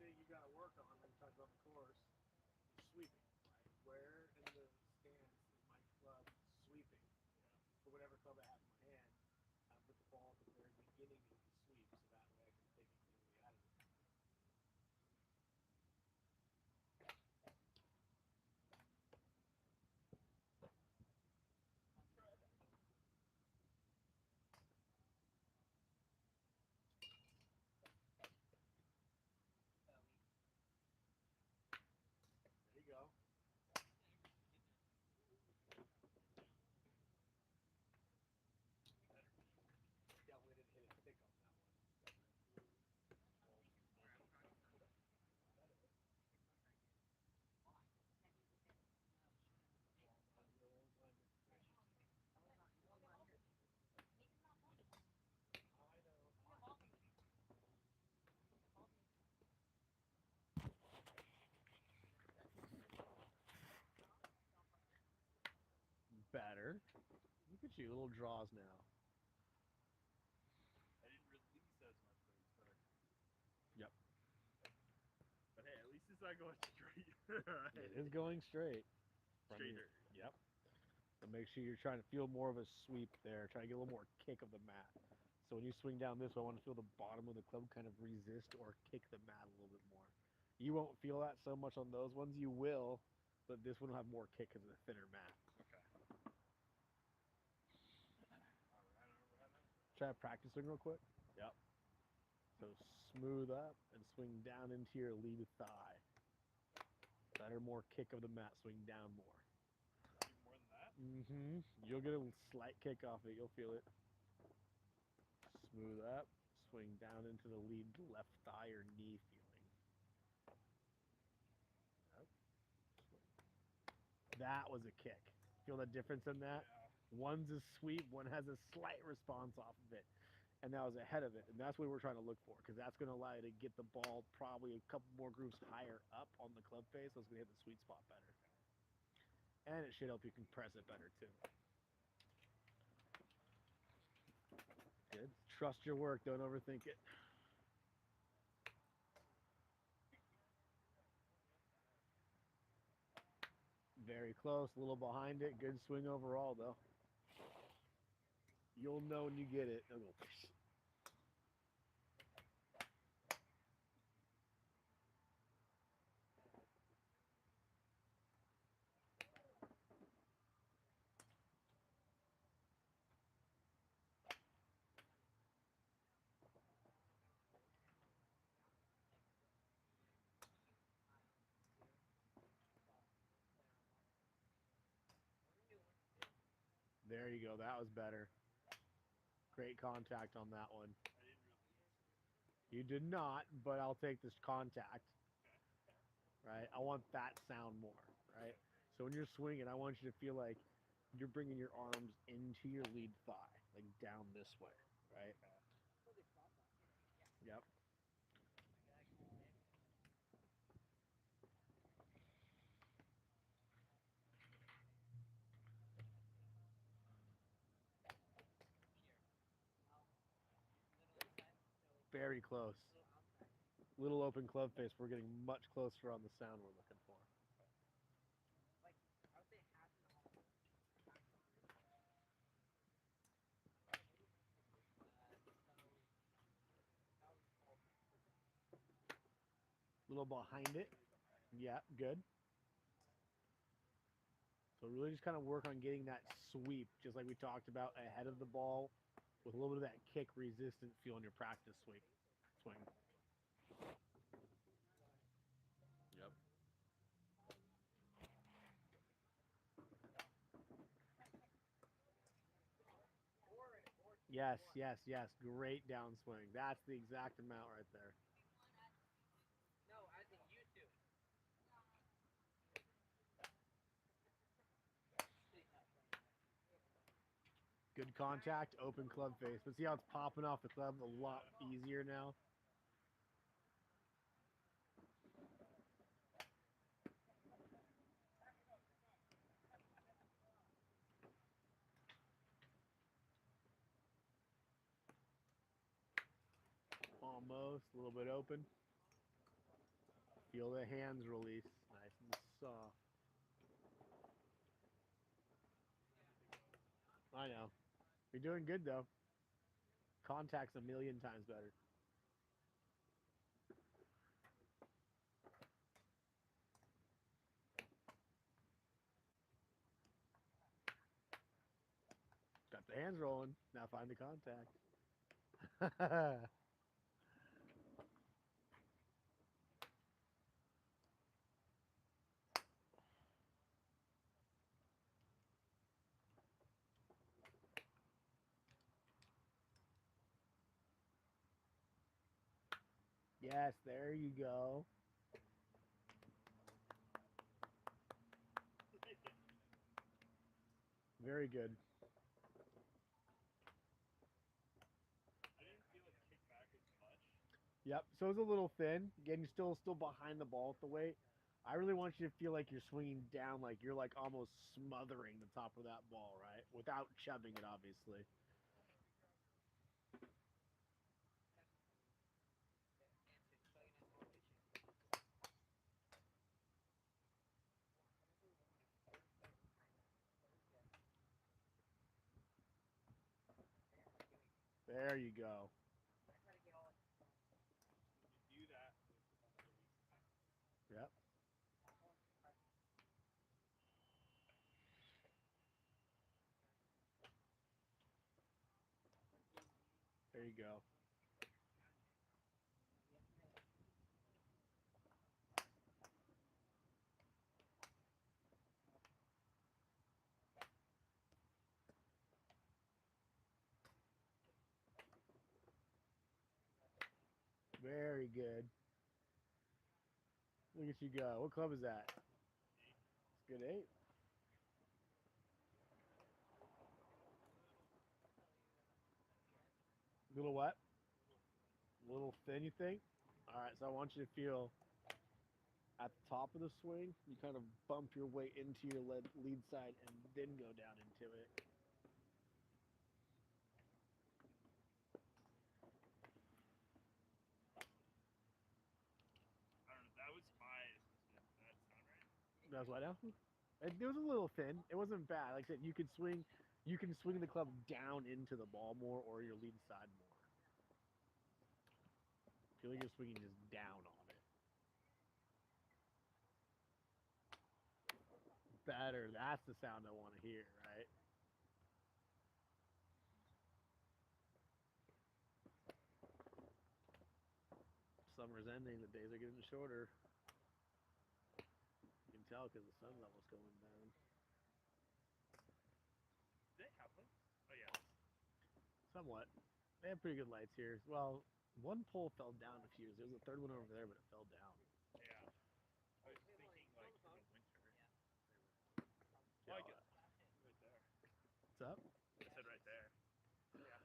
thing you got to work on when you talk about the course is sweeping. Right? Where in the stance is my club sweeping? For whatever club I have in my hand, I put the ball at the very beginning of the sweep, so that way I can take it cleanly out of it. There you go. Definitely didn't hit it thick on that one. I know. Better. Look at you, little draws now. I didn't release as much, but it's better. Yep. But hey, at least it's not going straight. Right. It is going straight. Straighter. Yep. But make sure you're trying to feel more of a sweep there. Try to get a little more kick of the mat. So when you swing down this way, I want to feel the bottom of the club kind of resist or kick the mat a little bit more. You won't feel that so much on those ones. You will, but this one will have more kick because of the thinner mat. Okay. Try to practice swing real quick. Yep. So smooth up and swing down into your lead thigh. Better, more kick of the mat. Swing down more. Even more than that? Mm-hmm. You'll get a slight kick off it. You'll feel it. Smooth up. Swing down into the lead left thigh or knee feeling. Yep. That was a kick. Feel the difference in that? Yeah. One's a sweep, one has a slight response off of it. And that was ahead of it. And that's what we're trying to look for because that's going to allow you to get the ball probably a couple more grooves higher up on the club face. So it's going to hit the sweet spot better. And it should help you compress it better too. Good. Trust your work. Don't overthink it. Very close. A little behind it. Good swing overall, though. You'll know when you get it. It'll go. There you go. That was better. Great contact on that one. I didn't release. You did not, but I'll take this contact. Okay. Right? I want that sound more. Right? So when you're swinging, I want you to feel like you're bringing your arms into your lead thigh, like down this way. Right? Okay. Yep. Very close. Little open club face. We're getting much closer on the sound we're looking for. Little behind it. Yeah, good. So really just kind of work on getting that sweep, just like we talked about, ahead of the ball with a little bit of that kick resistant feel in your practice sweep. Swing. Yep. Yes, yes, yes. Great downswing. That's the exact amount right there. No, as in YouTube. Good contact, open club face. But see how it's popping off the club a lot easier now? Almost. A little bit open. Feel the hands release, nice and soft. I know. You're doing good though. Contact's a million times better. Got the hands rolling. Now find the contact. Yes, there you go. Very good. I didn't feel it kick back as much. Yep. So it's a little thin. Again, you're still behind the ball with the weight. I really want you to feel like you're swinging down, like you're like almost smothering the top of that ball, right? Without chubbing it, obviously. There you go. You do that. Yep. There you go. Very good. Look at you go. What club is that? It's good 8. Little what? Little thin, you think? All right, so I want you to feel at the top of the swing, you kind of bump your way into your lead side and then go down into it. I don't know. That was my assistant. Does that sound right? That's what now? It was a little thin. It wasn't bad. Like I said, you can swing the club down into the ball more or your lead side more. Feel like you're swinging just down on it. Better. That's the sound I want to hear, right? Summer's ending. The days are getting shorter. You can tell because the sun level's going down. Do they have them? Oh yeah. Somewhat. They have pretty good lights here. Well, one pole fell down a few years. There was a third one over there, but it fell down. Yeah. I was thinking like in the winter. Yeah. Oh, I get right there. What's up? I said right there. Yeah.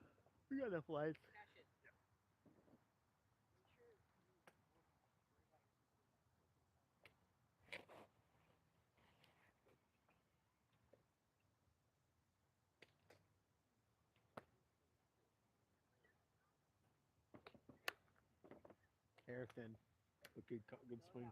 We got enough lights. Hair thin, but good swing.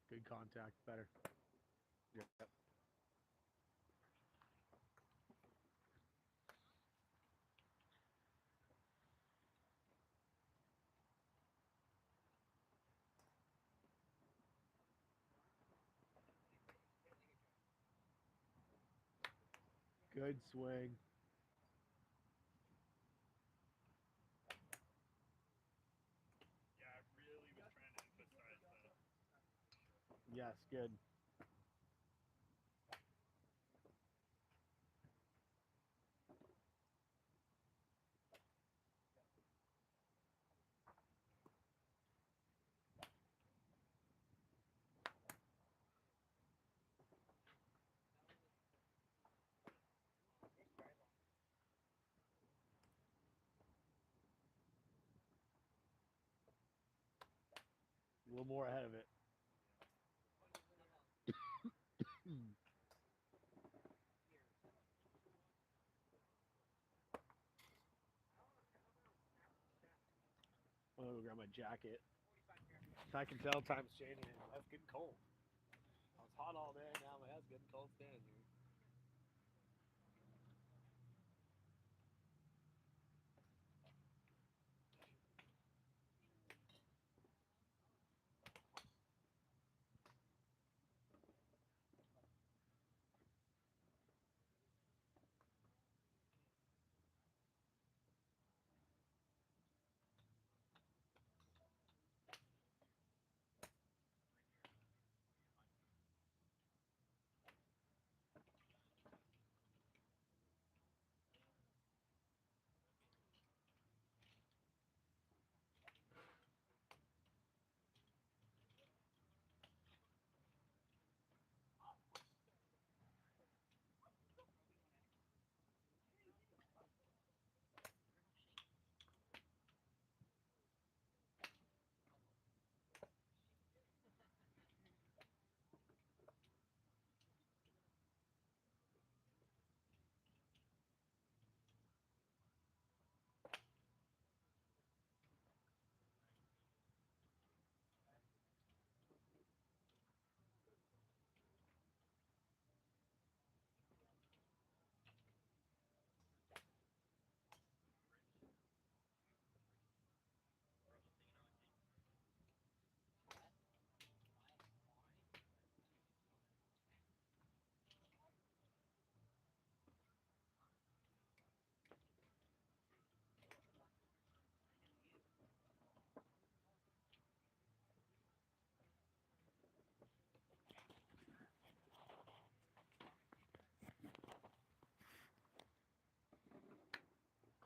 Good contact, better. Yep. Good swing. Yeah, I really was trying to emphasize that. Yes, good. little more ahead of it. I'm gonna go grab my jacket. I can tell time's changing and that's getting cold. I was hot all day, now my head's getting cold standing here.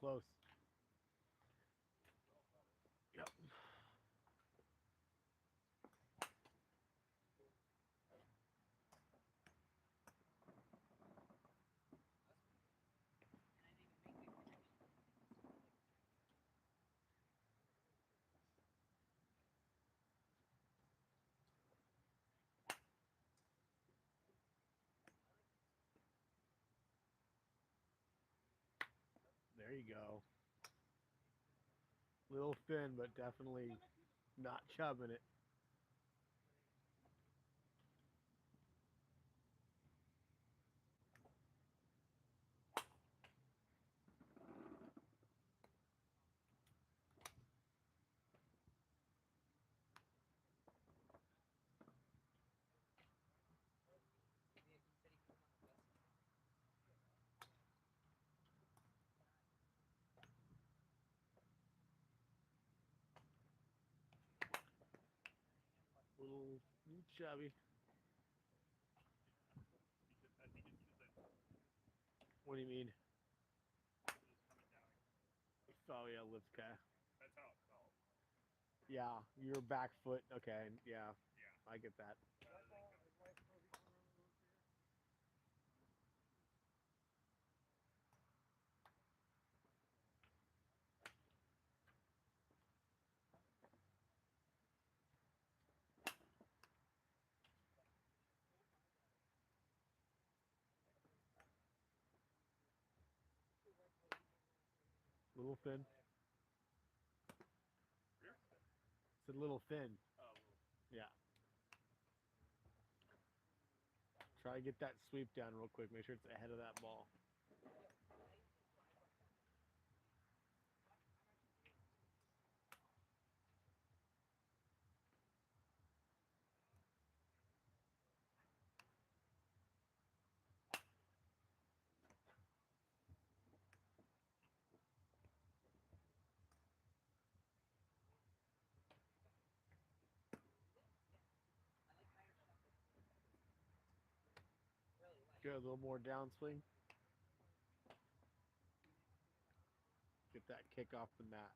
Close. Yep. There you go. Little thin, but definitely not chubbing it. Little chubby. I think it's because What do you mean? it's coming down. Oh yeah, lips okay. That's how it felt. Yeah, your back foot. Okay, yeah, Yeah. I get that. Little thin. It's a little thin. Oh, Yeah. Try to get that sweep down real quick. Make sure it's ahead of that ball. Good, a little more downswing. Get that kick off the mat.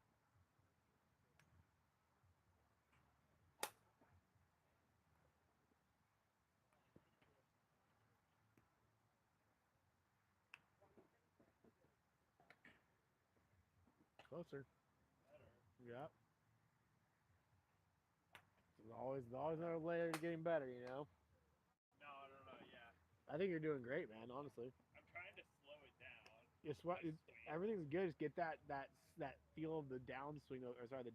Closer. Yep. This is all always another layer to getting better. You know. No, yeah. I think you're doing great, man. Honestly, I'm trying to slow it down. it's what My swing. everything's good. Just get that feel of the downswing, or sorry,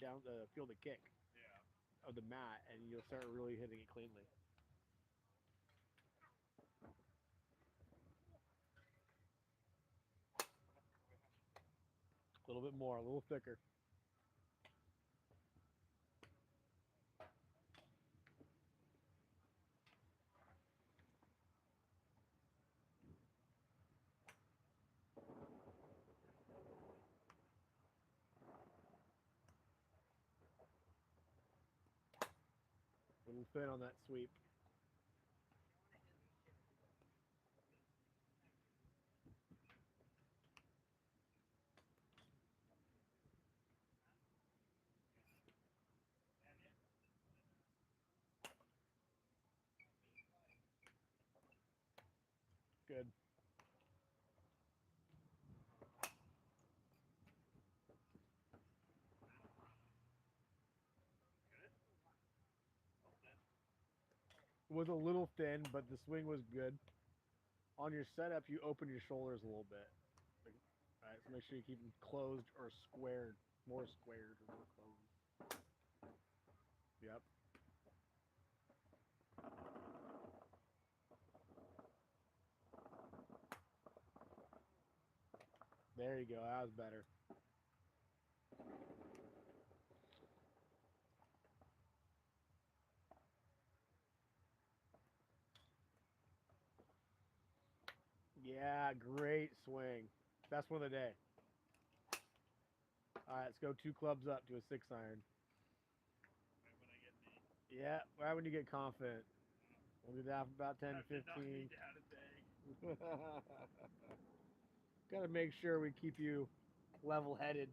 feel the kick Yeah. of the mat, and you'll start really hitting it cleanly. A little bit more, a little thicker. A little thin on that sweep. Good. It was a little thin, but the swing was good. On your setup, you open your shoulders a little bit. All right, so make sure you keep them closed or squared, more squared or more closed. Yep. There you go. That was better. Yeah, great swing. Best one of the day. All right, let's go 2 clubs up to a 6 iron. Right when I get the. Yeah, right when you get confident. We'll do that for about 10 to 15. Down a day. Got to make sure we keep you level-headed.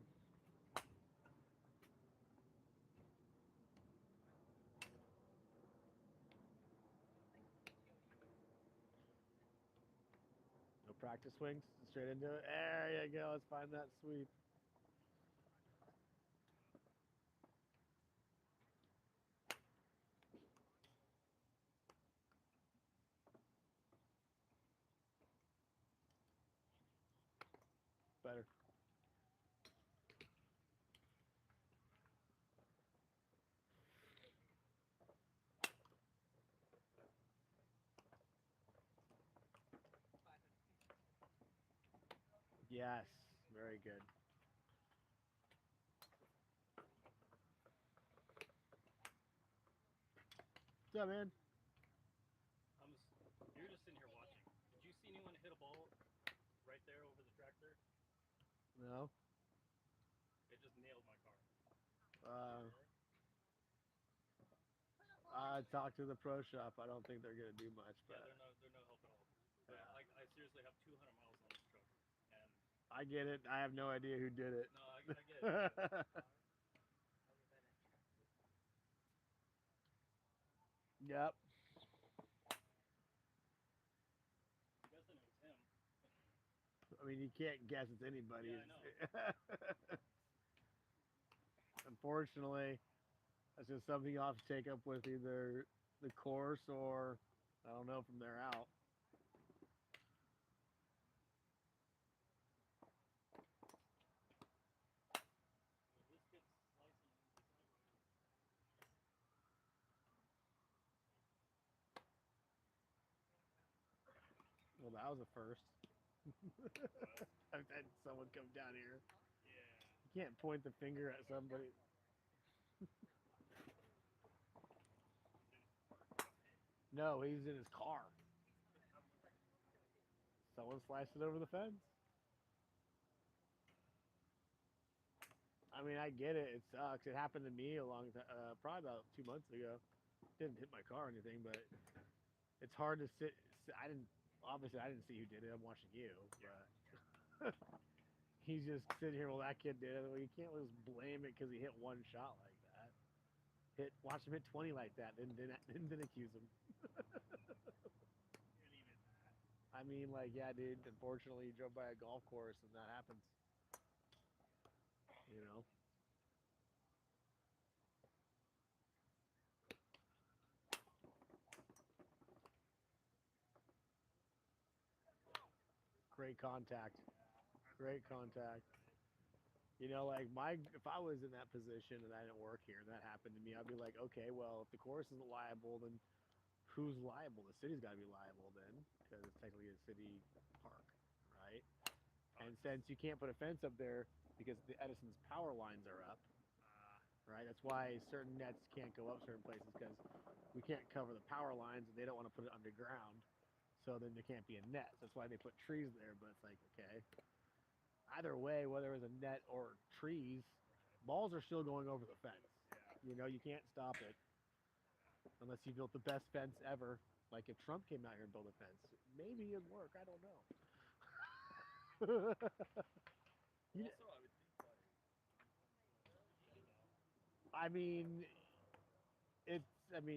No practice swings, straight into it. There you go. Let's find that sweep. Better. Yes, very good. What's up, man? You're just sitting here watching. Did you see anyone hit a ball right there over the tractor? No. It just nailed my car. I talked to the pro shop. I don't think they're gonna do much, but Yeah, they're no help at all. But I seriously have 200 miles on this truck, and I get it. I have no idea who did it. no, I get it. Yep. I'm guessing it was him. I mean, you can't guess it's anybody. Yeah, I know. Unfortunately, that's just something you'll have to take up with either the course or, I don't know, from there out. This gets slicing sideways. Well, that was a first. I've had someone come down here. Yeah. You can't point the finger at somebody. No, he's in his car. Someone sliced it over the fence. I mean, I get it. It sucks. It happened to me probably about 2 months ago. Didn't hit my car or anything, but it's hard to sit. I didn't see who did it. I'm watching you, but he's just sitting here. Well, that kid did it. Well, you can't just blame it because he hit one shot like that. Watch him hit 20 like that, then accuse him. I mean, like, yeah, dude. Unfortunately, you drove by a golf course and that happens. You know. Great contact. That's Great my goal, contact. right? You know, like if I was in that position and I didn't work here and that happened to me, I'd be like, okay, well, if the course isn't liable, then who's liable? The city's got to be liable then, because it's technically a city park, right? And since you can't put a fence up there because the Edison's power lines are up, right? That's why certain nets can't go up certain places because we can't cover the power lines and they don't want to put it underground. So then there can't be a net. That's why they put trees there. But it's like, okay, either way, whether it's a net or trees, balls are still going over the fence. Yeah. You know, you can't stop it unless you built the best fence ever. Like if Trump came out here and built a fence, maybe it'd work. I don't know. You know, Also, I would think like, I mean,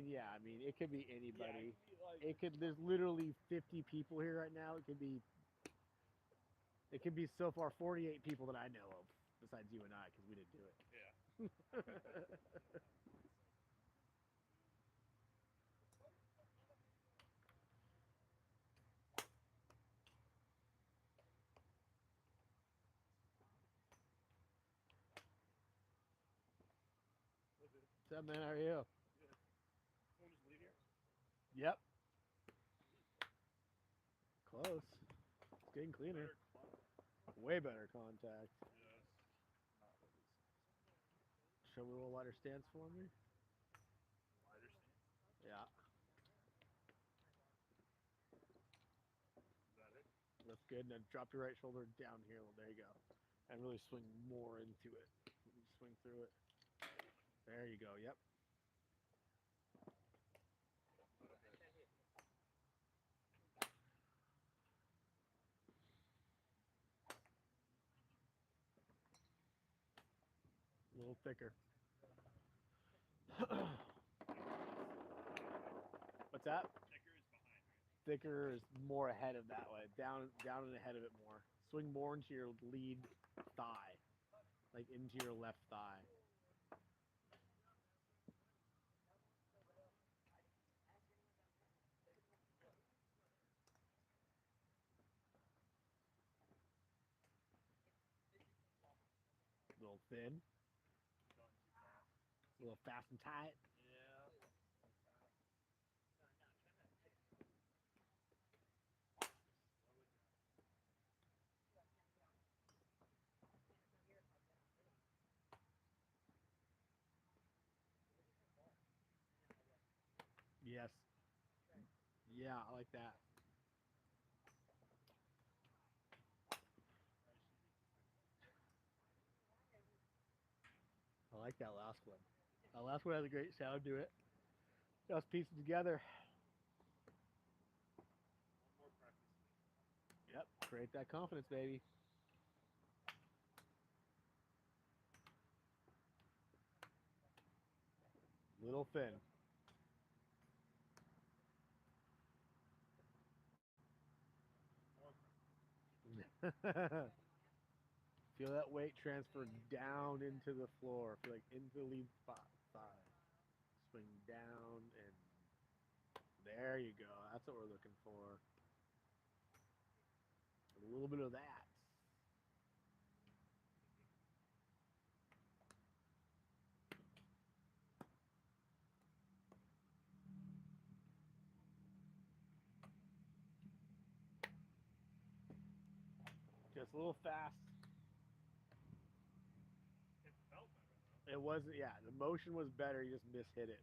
yeah. I mean, it could be anybody. It could. There's literally 50 people here right now. It could be. It could be so far 48 people that I know of, besides you and I, because we didn't do it. yeah. What's up, man? How are you? We'll just leave here. Yep. Close. It's getting cleaner. Better contact. Way better contact. Yes. Not what this Show me a little wider stance for me. wider stance. Yeah. Is that it? That's good. And then drop your right shoulder down here. There you go. And really swing more into it. Swing through it. There you go. Yep. A little thicker. What's that? Thicker is behind, right? Thicker is more ahead of that way. Down and ahead of it more. Swing more into your lead thigh. Like into your left thigh. A little thin. Going too fast. A little fast and tight. Yeah. Yes. Yeah, I like that. I like that last one. That last one has a great sound to it. Just piecing together. One more practice. Yep. Create that confidence, baby. Little thin. Feel that weight transfer down into the floor. Feel like into the lead spot thigh. Swing down and there you go. That's what we're looking for. A little bit of that. Just a little fast. It felt better though. It wasn't, yeah, the motion was better. You just mishit it.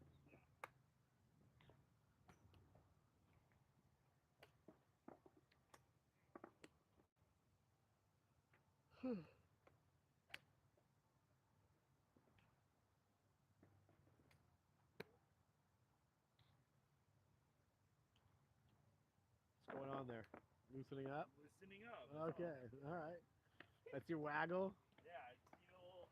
What's going on there? Loosening up? Loosening up. That's all. Okay, all right. That's your waggle. Yeah, I feel.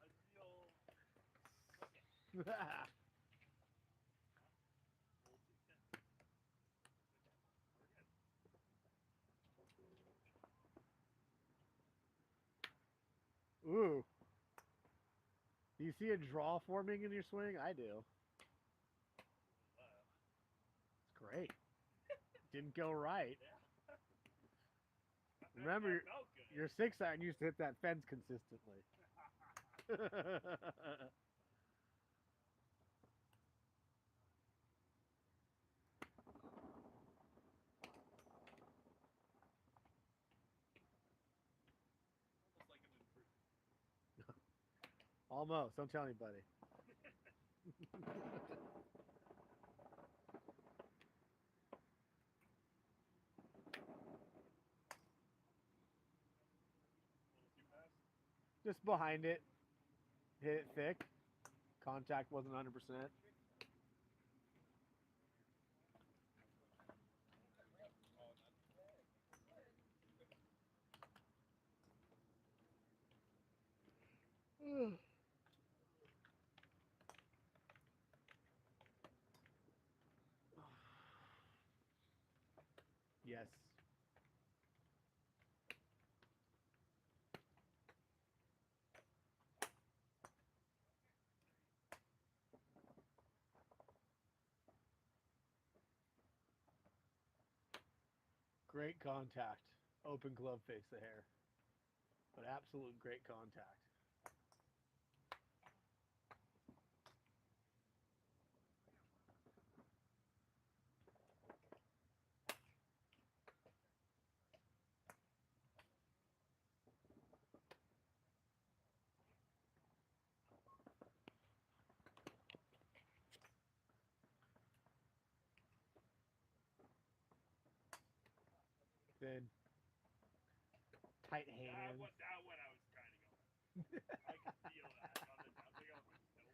Ooh, A little too thin. We're good. do you see a draw forming in your swing? I do. It's great. Didn't go right. Yeah. Remember, That felt good. your 6-iron used to hit that fence consistently. Almost like I'm improved. Almost. Don't tell anybody. A little too fast. Just behind it. Hit it thick. Contact wasn't 100%. Oh, Yes. Great contact. Open glove face the hair. But absolute great contact. Thin. Tight hands. That what I was trying to go. I could feel that on the down. Like, I was like, nope.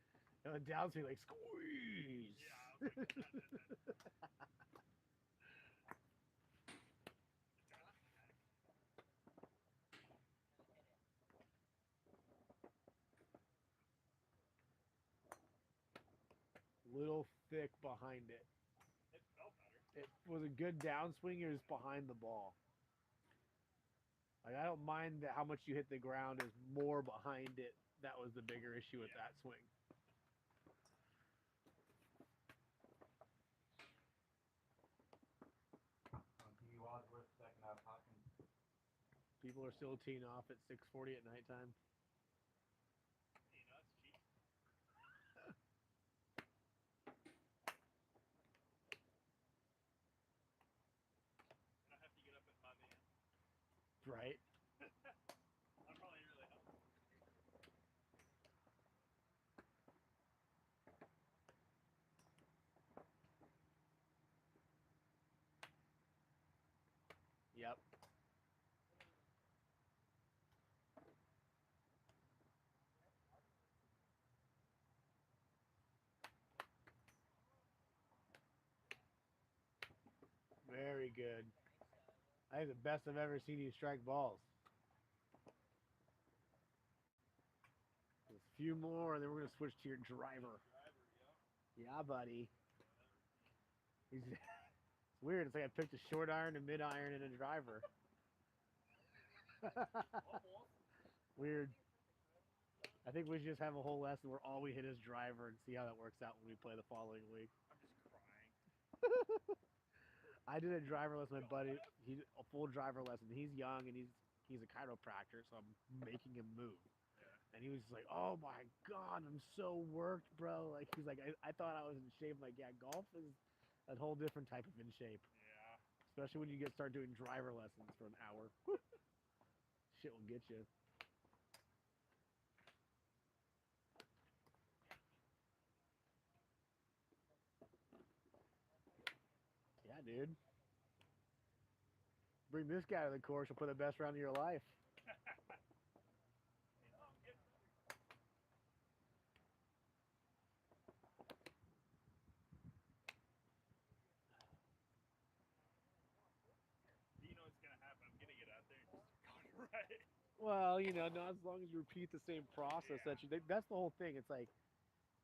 And the downswing like squeeze. Yeah, I was like, that. Little thick behind it. It felt better. It was a good downswing. It was behind the ball. Like I don't mind that how much you hit the ground is more behind it. That was the bigger issue with that swing. TV Wadsworth, second half Hawkins. People are still teeing off at 6:40 at nighttime. You know, it's cheap. I don't have to get up at 5 a.m. Right. That probably really helps. Yep. Very good. I think the best I've ever seen you strike balls. There's a few more, and then we're gonna switch to your driver. Yeah, buddy. He's, it's weird. It's like I picked a short iron, a mid iron, and a driver. Weird. I think we should just have a whole lesson where all we hit is driver and see how that works out when we play the following week. I'm just crying. I did a driver lesson, my buddy. He did a full driver lesson. He's young and he's a chiropractor, so I'm making him move. Yeah. And he was just like, "Oh my god, I'm so worked, bro!" Like he's like, I thought I was in shape. Like, yeah, golf is a whole different type of in shape, Yeah. especially when you start doing driver lessons for an hour. Shit will get you. Yeah, dude. Bring this guy to the course. You'll play the best round of your life. You know what's gonna happen. I'm gonna get out there and just start going right. Well, not as long as you repeat the same process Yeah. that's the whole thing. It's like,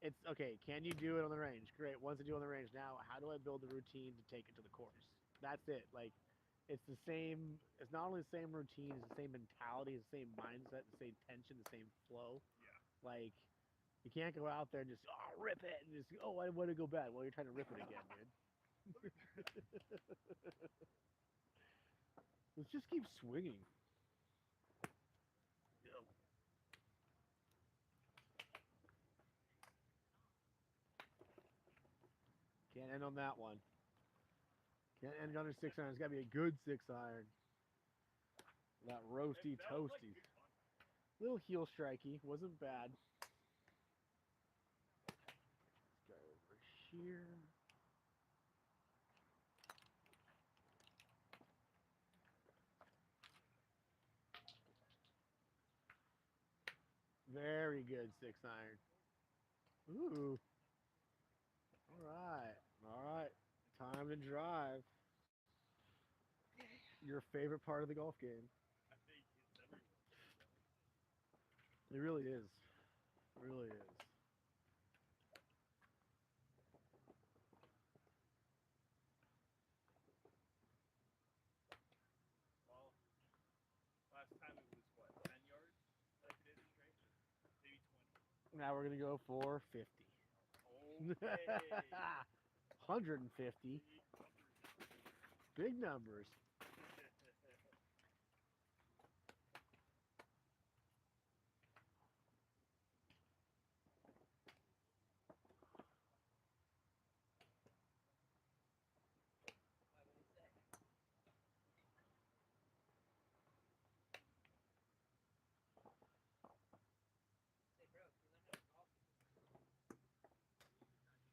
it's okay. Can you do it on the range? Great. Once you do it on the range, now how do I build the routine to take it to the course? That's it. Like, it's the same. It's not only the same routine. It's the same mentality. It's the same mindset. The same tension. The same flow. Yeah. Like, you can't go out there and just rip it and just I want to go bad. Well, you're trying to rip it again, dude. Let's just keep swinging. Can't end on that one. Can't end on a 6-iron. It's got to be a good 6-iron. That roasty That was, like, toasty. good fun. Little heel strikey. Wasn't bad. Let's go over here. Very good 6-iron. Ooh. All right. All right. Time to drive. Your favorite part of the golf game. I think it's everyone. It really is. It really is. Well, last time it was what, 10 yards that I could hit it straight? Maybe 20. Now we're going to go for 50. Okay. 150. Big numbers. Why would he say? Say, bro, can you learn how to golf?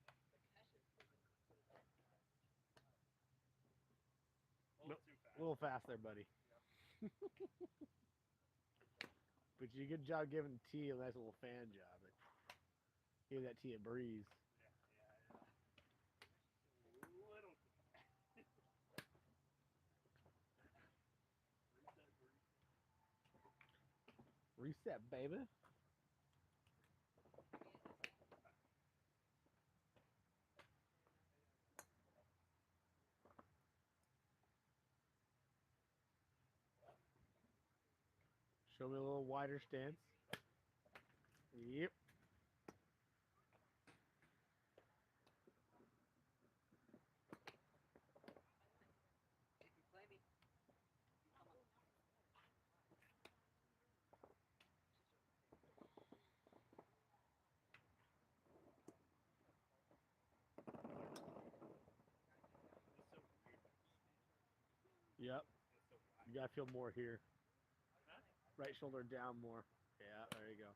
The cash is A little too fast. A little fast there, buddy. But you did a good job giving the tee a nice little fan job. Like, give that tee a breeze. Yeah. A little too fast. Reset, baby. Show me a little wider stance. Yep. If you play me, come on. Yep. It's so wide. You gotta feel more here. Huh? Right shoulder down more. Yeah, there you go.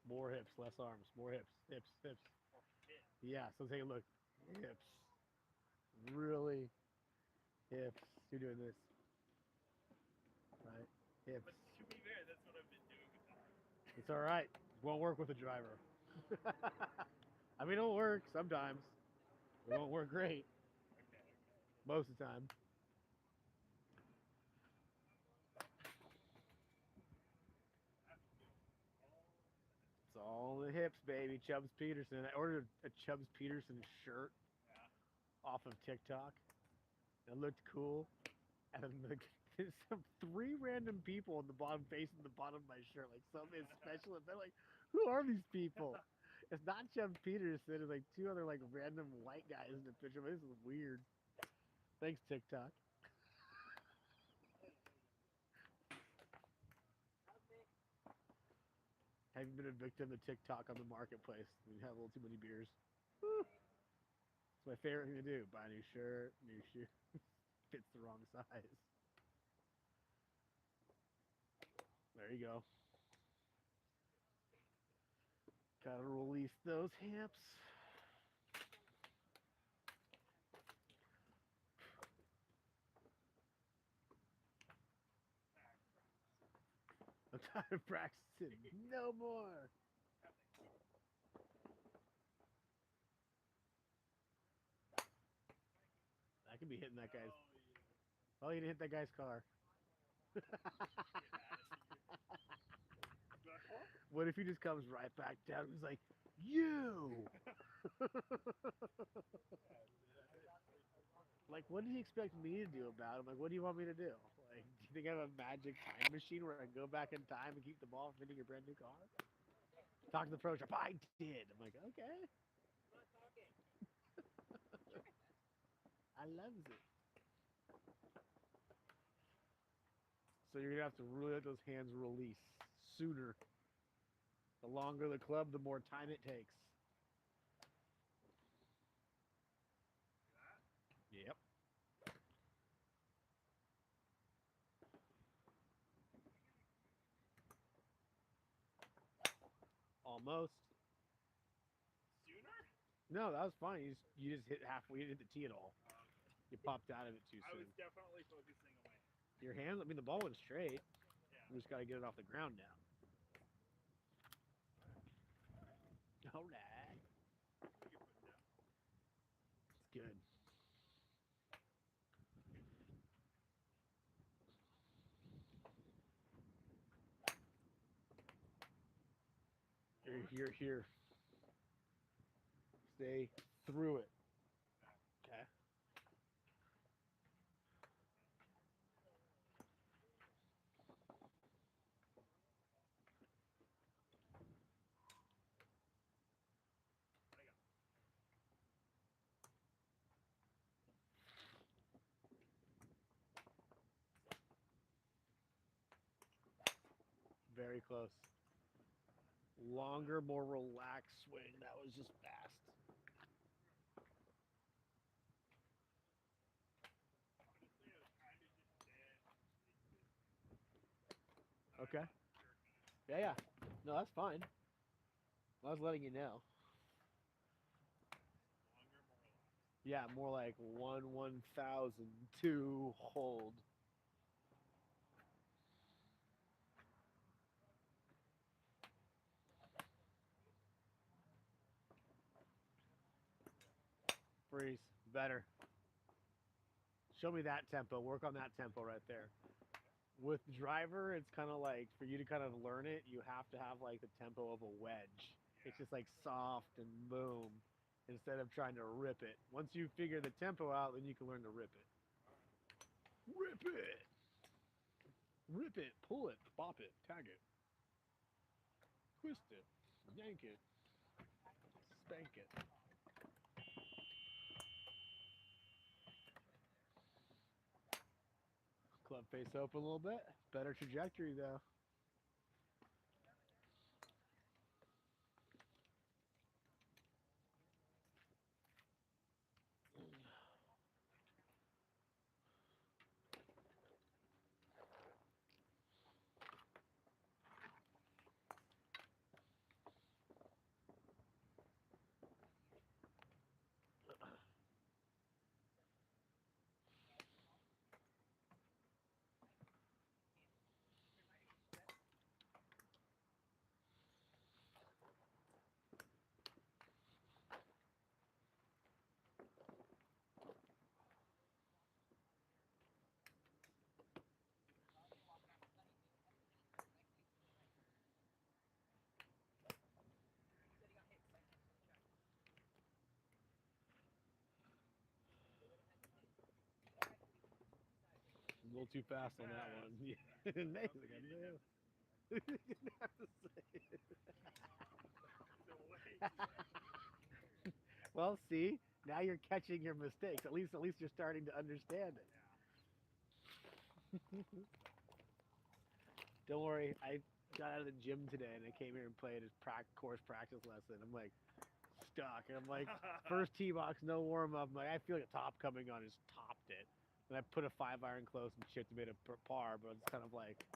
More hips, less arms. More hips. Hips, hips. Oh, shit. Yeah, so take a look. Hips. Really hips. You're doing this. Right? Hips. But to be fair, that's what I've been doing with that. It's alright. Won't work with a driver. I mean, it'll work sometimes. It won't work great Okay. most of the time. It's all the hips, baby. Chubbs Peterson. I ordered a Chubbs Peterson shirt Yeah. off of TikTok. It looked cool. And then there's some 3 random people in the bottom facing the bottom of my shirt. Like something special. And they're like, who are these people? It's not Chubbs Peterson. It's like 2 other like random white guys in the picture. But this is weird. Thanks, TikTok. Have you been a victim of TikTok on the marketplace? When you have a little too many beers. Woo. It's my favorite thing to do. Buy a new shirt, new shoe. Fits the wrong size. There you go. Gotta release those hips. I'm tired of practicing. No more. I could be hitting that guy's. Oh, you didn't hit that guy's car. What if he just comes right back down and he's like, you! Like, what did he expect me to do about him? Like, what do you want me to do? Like, do you think I have a magic time machine where I can go back in time and keep the ball from hitting your brand new car? Talk to the pro shop. I did. I'm like, okay. I'm not talking. I loves it. So you're gonna have to really let those hands release sooner. The longer the club, the more time it takes. Yep. Almost. Sooner? No, that was fine. You just hit halfway. You didn't hit the tee at all. Oh, okay. You popped out of it too I soon. was definitely focusing away. Your hands. I mean, the ball went straight. Yeah. We just gotta get it off the ground now. All right. We can put it down. It's good. Here. Stay through it. Okay. What I got? Very close. Longer, more relaxed swing. That was just fast. Honestly, I was trying to just stand. Okay. Yeah. No, that's fine. I was letting you know. Longer, more relaxed. Yeah, more like 1/1002 hold. Freeze. Better. Show me that tempo. Work on that tempo right there. With driver, it's kind of like for you to kind of learn it, you have to have like the tempo of a wedge. It's just like soft and boom instead of trying to rip it. Once you figure the tempo out, then you can learn to rip it. Rip it. Rip it. Pull it. Bop it. Tag it. Twist it. Yank it. Spank it. Club face open a little bit. Better trajectory though. A little too fast on that one. Yeah. Amazing. I knew. Didn't have to say it. So way too Well, see, now you're catching your mistakes. At least you're starting to understand it. Don't worry, I got out of the gym today and I came here and played his course practice lesson. I'm like stuck, and I'm like, first tee box, no warm up. I'm like, I feel like a top coming on, just topped it. And I put a 5-iron close and chipped and made a par, but it's kind of like,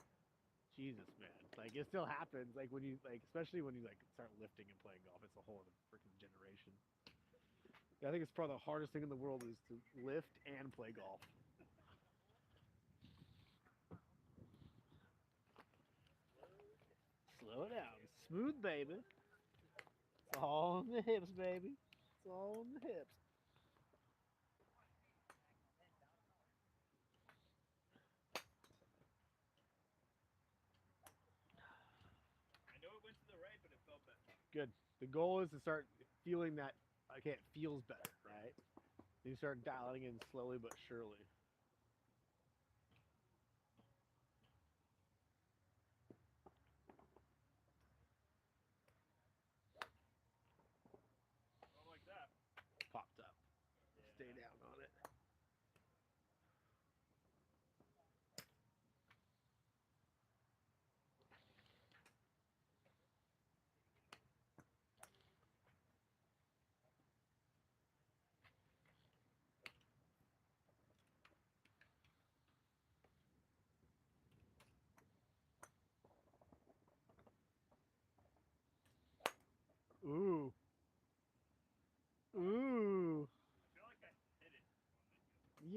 Jesus, man. Like it still happens. Like when you especially when you start lifting and playing golf, it's a whole other freaking generation. I think it's probably the hardest thing in the world is to lift and play golf. Slow it down. Smooth, baby. It's all on the hips, baby. It's all on the hips. I know it went to the right, but it felt better. Good. The goal is to start feeling that, okay, it feels better, right? Then you start dialing in slowly but surely.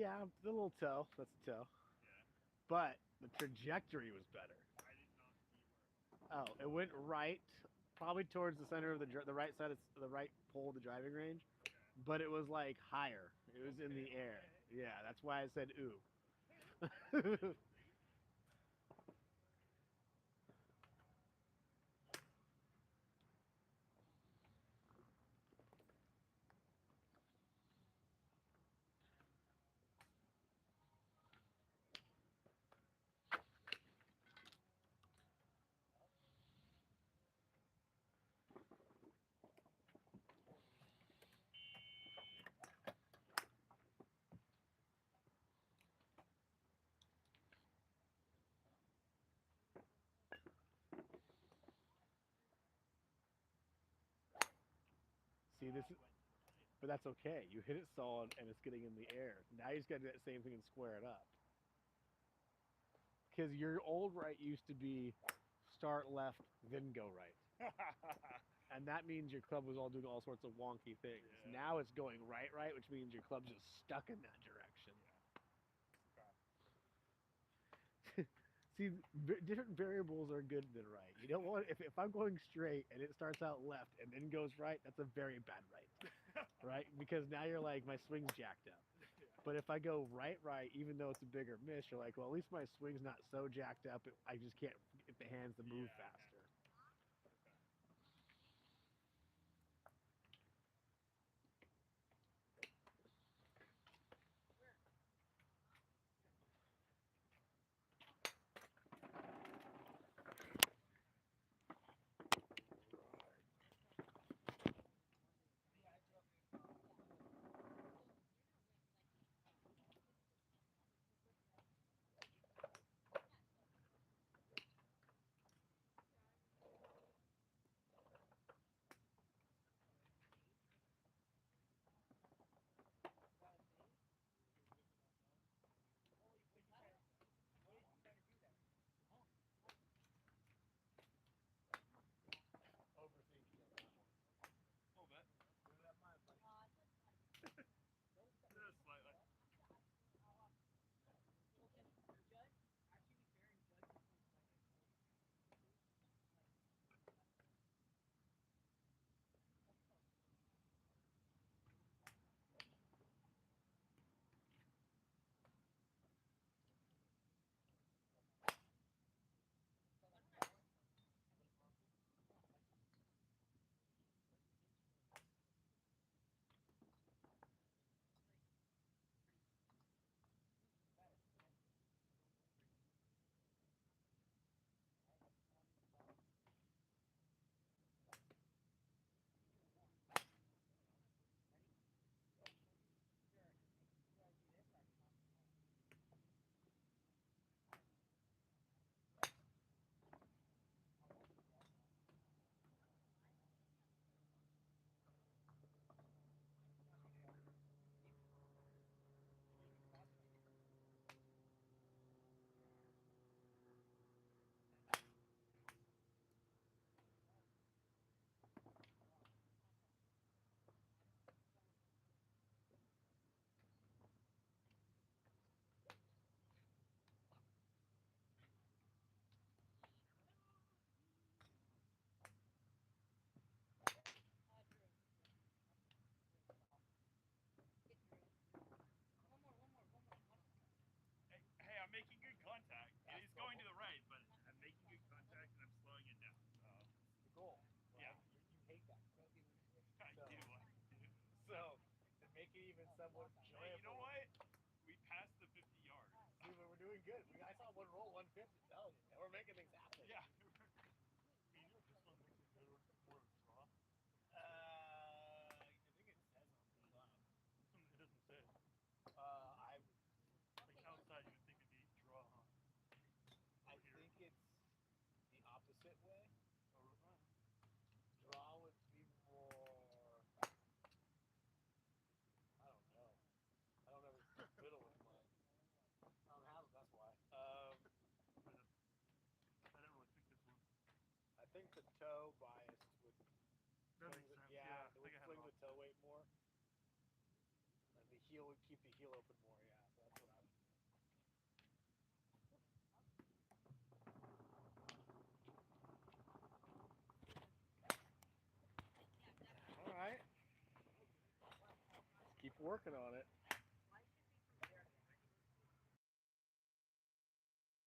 Yeah, the little toe. That's a toe. Yeah. But the trajectory was better. I did not see where. Oh, it went right, probably towards the center of the right side of the right pole of the driving range, Okay. but it was like higher. It was in the air. Okay. Yeah, that's why I said ooh. See, this is, but that's okay. You hit it solid and it's getting in the air. Now you just got to do that same thing and square it up. Because your old right used to be start left, then go right. And that means your club was all doing all sorts of wonky things. Yeah. Now it's going right, which means your club's just stuck in that direction. See, different variables are good than right. You don't want if I'm going straight and it starts out left and then goes right, that's a very bad right, right? Because now you're like my swing's jacked up. But if I go right, even though it's a bigger miss, you're like, well, at least my swing's not so jacked up. I just can't get the hands to move Yeah. faster. A little bit. Just slightly. Hey, I'm making good contact. It is going to the right, but I'm making good contact and I'm slowing it down. So The goal. yeah, You hate that. You don't even I do. I do. So to make it even somewhat enjoyable. Hey, you know what? We passed the 50 yards. See, we're doing good. I saw one roll 150. Tell you, and we're making things happen. Yeah. Hey, you know this one makes it better, more of a draw. I think it says on the club. It doesn't say. I Like outside, you would think it'd be draw, huh? I think it's the opposite way. Oh, really? Draw would be more. I don't know. I don't ever fiddle with mine. I don't have them. That's why. I didn't really pick this one. I think the toe bias would. That makes sense. Yeah, I it would think I had fling it the toe weight more. And the heel would keep the heel open more. Yeah. So working on it.